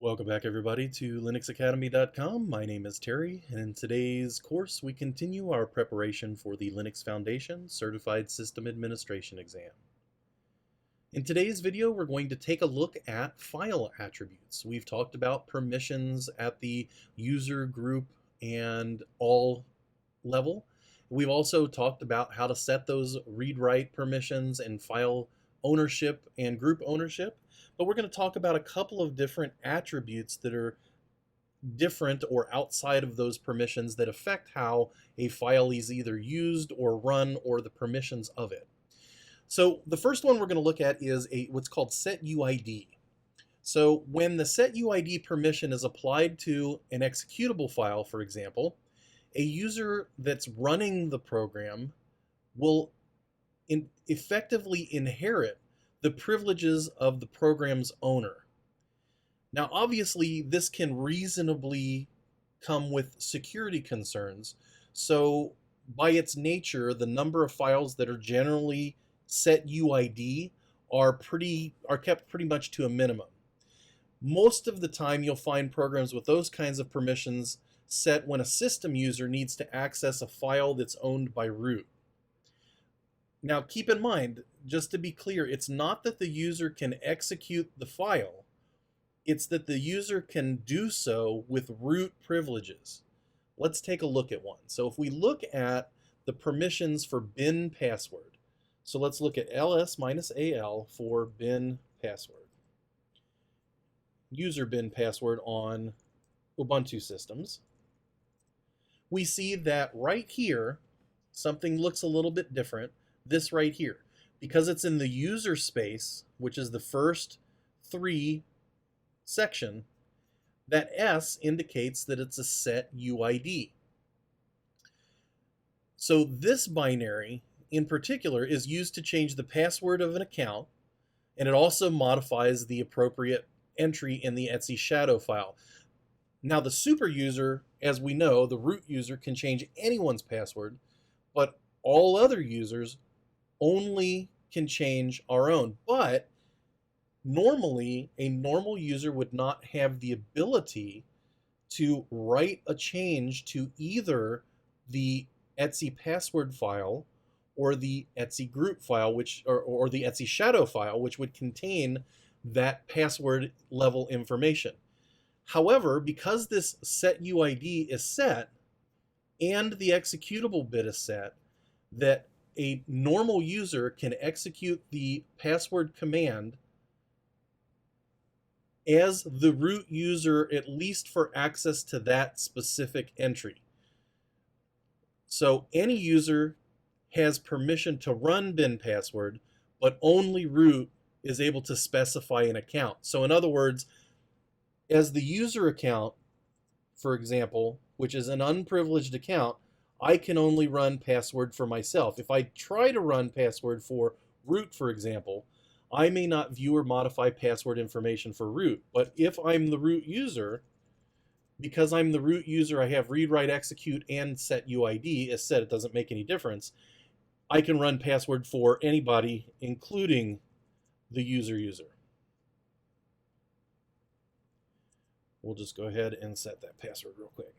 Welcome back everybody to linuxacademy.com. My name is Terry, and in today's course we continue our preparation for the Linux Foundation Certified System Administration exam. In today's video we're going to take a look at file attributes. We've talked about permissions at the user, group, and all level. We've also talked about how to set those read-write permissions and file ownership and group ownership. But we're going to talk about a couple of different attributes that are different or outside of those permissions that affect how a file is either used or run or the permissions of it. So the first one we're going to look at is what's called SetUID. So when the SetUID permission is applied to an executable file, for example, a user that's running the program will effectively inherit the privileges of the program's owner. Now, obviously, this can reasonably come with security concerns. So, by its nature, the number of files that are generally SetUID are kept pretty much to a minimum. Most of the time, you'll find programs with those kinds of permissions set when a system user needs to access a file that's owned by root. Now keep in mind, just to be clear, it's not that the user can execute the file, it's that the user can do so with root privileges. Let's take a look at one. So if we look at the permissions for bin password, so let's look at ls-al for bin password. User bin password on Ubuntu systems. We see that right here, something looks a little bit different. This right here, because it's in the user space, which is the first three section, that S indicates that it's a SetUID. So this binary in particular is used to change the password of an account, and it also modifies the appropriate entry in the etc shadow file. Now the super user, as we know, the root user can change anyone's password, but all other users only can change our own. But normally, a normal user would not have the ability to write a change to either the etc password file or the etc group file, or the etc shadow file, which would contain that password level information. However, because this SetUID is set and the executable bit is set, that a normal user can execute the password command as the root user, at least for access to that specific entry. So any user has permission to run bin password, but only root is able to specify an account. So in other words, as the user account, for example, which is an unprivileged account, I can only run password for myself. If I try to run password for root, for example, I may not view or modify password information for root. But if I'm the root user, because I'm the root user, I have read, write, execute, and SetUID. As said, it doesn't make any difference. I can run password for anybody, including the user. We'll just go ahead and set that password real quick.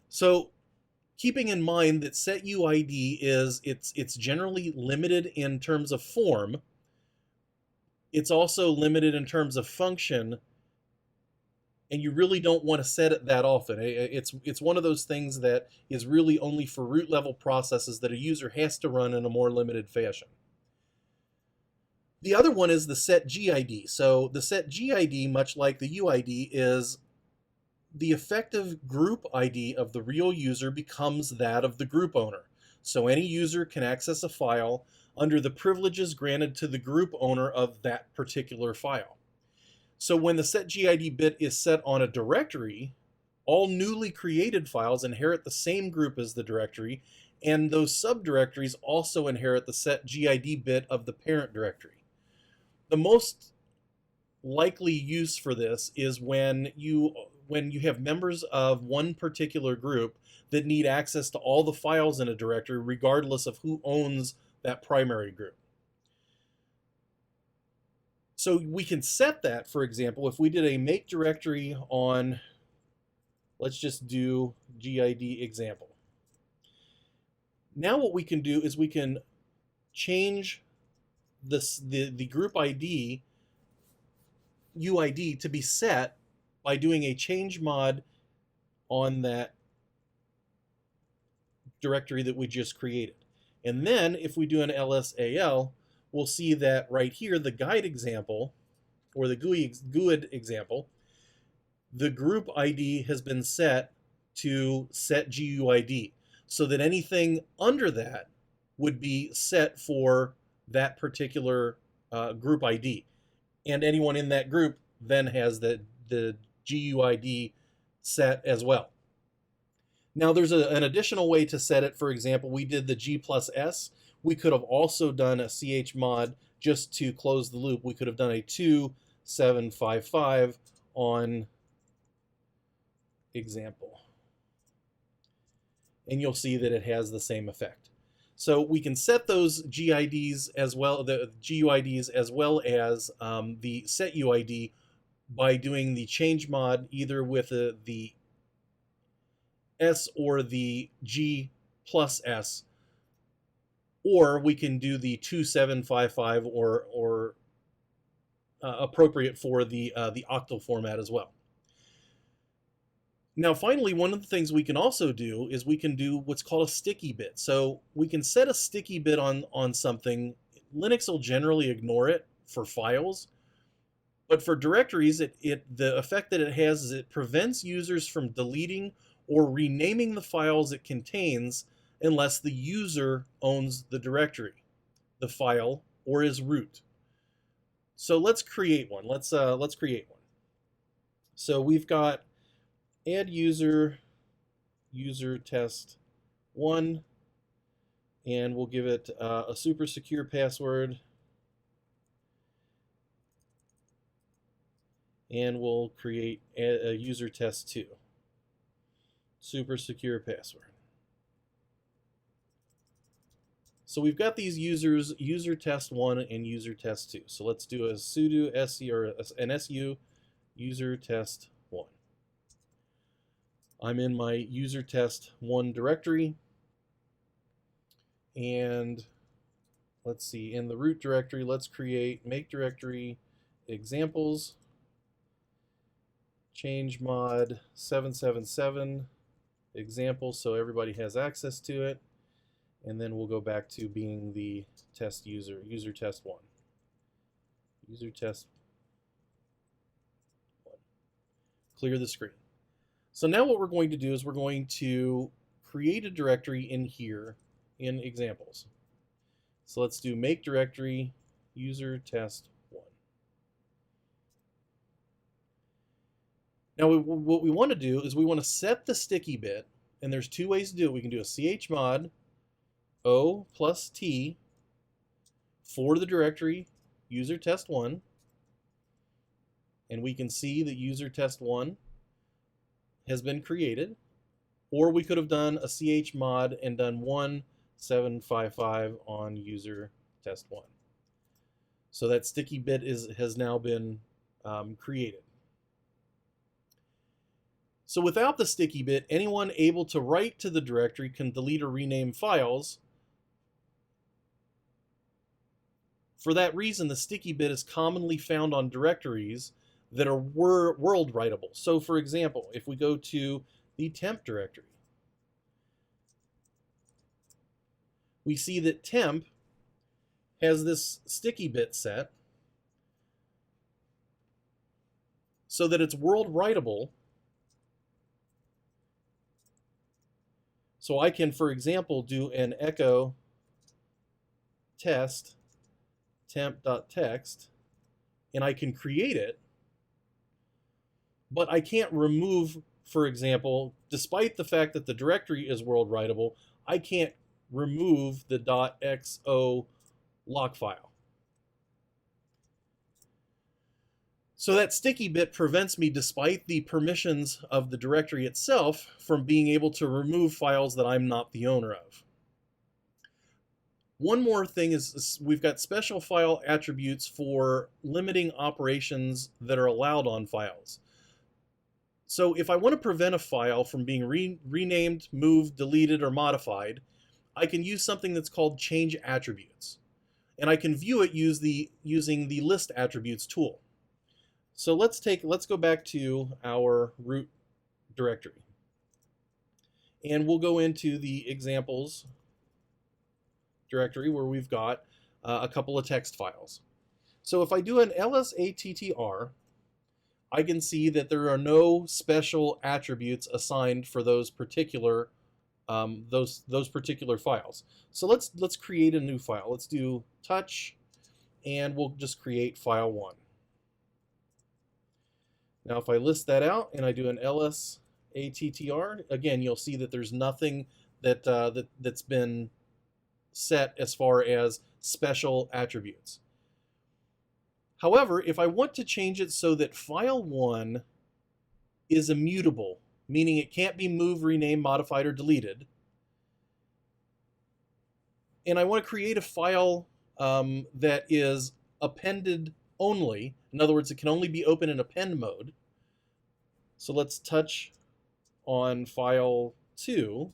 So, keeping in mind that SetUID it's generally limited in terms of form, it's also limited in terms of function, and you really don't want to set it that often. It's one of those things that is really only for root level processes that a user has to run in a more limited fashion. The other one is the SetGID. So the SetGID, much like the UID, is the effective group ID of the real user becomes that of the group owner. So any user can access a file under the privileges granted to the group owner of that particular file. So when the SetGID bit is set on a directory, all newly created files inherit the same group as the directory, and those subdirectories also inherit the SetGID bit of the parent directory. The most likely use for this is when you have members of one particular group that need access to all the files in a directory regardless of who owns that primary group. So we can set that, for example, if we did a make directory on, let's just do GID example. Now what we can do is we can change the group ID UID to be set by doing a change mod on that directory that we just created. And then if we do an LSAL, we'll see that right here, the guide example, or the GUID example, the group ID has been set to SetGUID, so that anything under that would be set for that particular group ID. And anyone in that group then has the GUID set as well. Now there's an additional way to set it. For example, we did the G+S. We could have also done a chmod just to close the loop. We could have done a 2755 on example. And you'll see that it has the same effect. So we can set those GIDs as well, the GUIDs as well as the SetUID by doing the change mod either with the S or the G+S, or we can do the 2755 or appropriate for the octal format as well. Now finally, one of the things we can also do is we can do what's called a sticky bit. So we can set a sticky bit on something. Linux will generally ignore it for files, but for directories, the effect that it has is it prevents users from deleting or renaming the files it contains unless the user owns the directory, the file, or is root. So let's create one. Let's create one. So we've got add user test 1, and we'll give it a super secure password, and we'll create a user test 2, super secure password. So we've got these users, user test 1 and user test 2. So let's do a sudo an su user test 1. I'm in my user test 1 directory, and let's see, in the root directory, let's create make directory examples, change mod 777 example so everybody has access to it, and then we'll go back to being the test user test 1. User test 1. Clear the screen. So now what we're going to do is we're going to create a directory in here in examples. So let's do make directory user test 1. Now what we want to do is we want to set the sticky bit, and there's two ways to do it. We can do a chmod O plus T for the directory user test 1, and we can see that user test 1 has been created, or we could have done a chmod and done 1755 on user test 1. So that sticky bit has now been created. So without the sticky bit, anyone able to write to the directory can delete or rename files. For that reason, the sticky bit is commonly found on directories that are world writable. So for example, if we go to the temp directory, we see that temp has this sticky bit set so that it's world writable. So I can, for example, do an echo test temp.txt, and I can create it, but I can't remove, for example, despite the fact that the directory is world writable, I can't remove the .xo lock file. So that sticky bit prevents me, despite the permissions of the directory itself, from being able to remove files that I'm not the owner of. One more thing is we've got special file attributes for limiting operations that are allowed on files. So if I want to prevent a file from being renamed, moved, deleted, or modified, I can use something that's called change attributes. And I can view it using the list attributes tool. So let's go back to our root directory. And we'll go into the examples directory where we've got a couple of text files. So if I do an lsattr, I can see that there are no special attributes assigned for those particular files. So let's create a new file. Let's do touch, and we'll just create file 1. Now if I list that out and I do an lsattr, again you'll see that there's nothing that's been set as far as special attributes. However, if I want to change it so that file 1 is immutable, meaning it can't be moved, renamed, modified, or deleted, and I want to create a file that is appended only, in other words, it can only be open in append mode. So let's touch on file 2,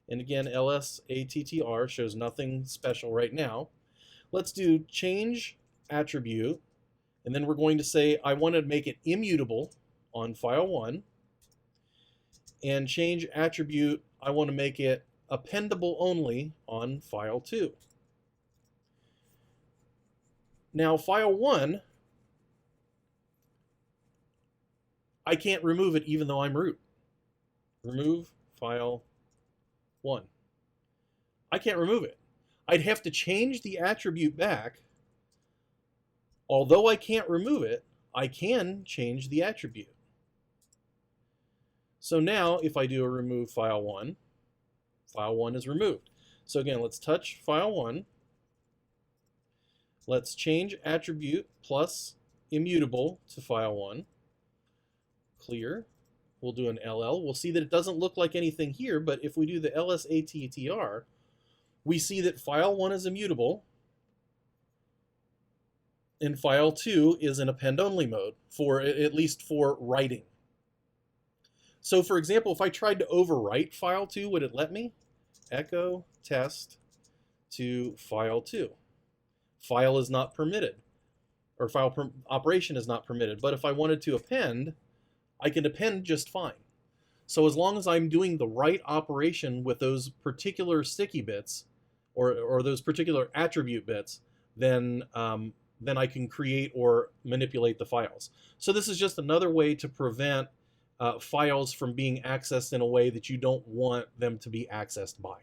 and again, lsattr shows nothing special right now. Let's do change attribute, and then we're going to say I want to make it immutable on file 1, and change attribute, I want to make it appendable only on file 2. Now file 1, I can't remove it even though I'm root. Remove file 1. I can't remove it. I'd have to change the attribute back. Although I can't remove it, I can change the attribute. So now if I do a remove file 1 is removed. So again, let's touch file 1. Let's change attribute plus immutable to file 1. Clear. We'll do an LL. We'll see that it doesn't look like anything here, but if we do the lsattr, we see that file 1 is immutable and file 2 is in append only mode, for at least for writing. So for example, if I tried to overwrite file 2, would it let me? Echo test to file 2. File is not permitted, or operation is not permitted. But if I wanted to append, I can append just fine. So as long as I'm doing the right operation with those particular sticky bits, or those particular attribute bits, then I can create or manipulate the files. So this is just another way to prevent files from being accessed in a way that you don't want them to be accessed by.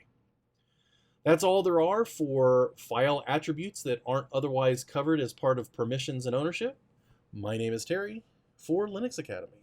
That's all there are for file attributes that aren't otherwise covered as part of permissions and ownership. My name is Terry for Linux Academy.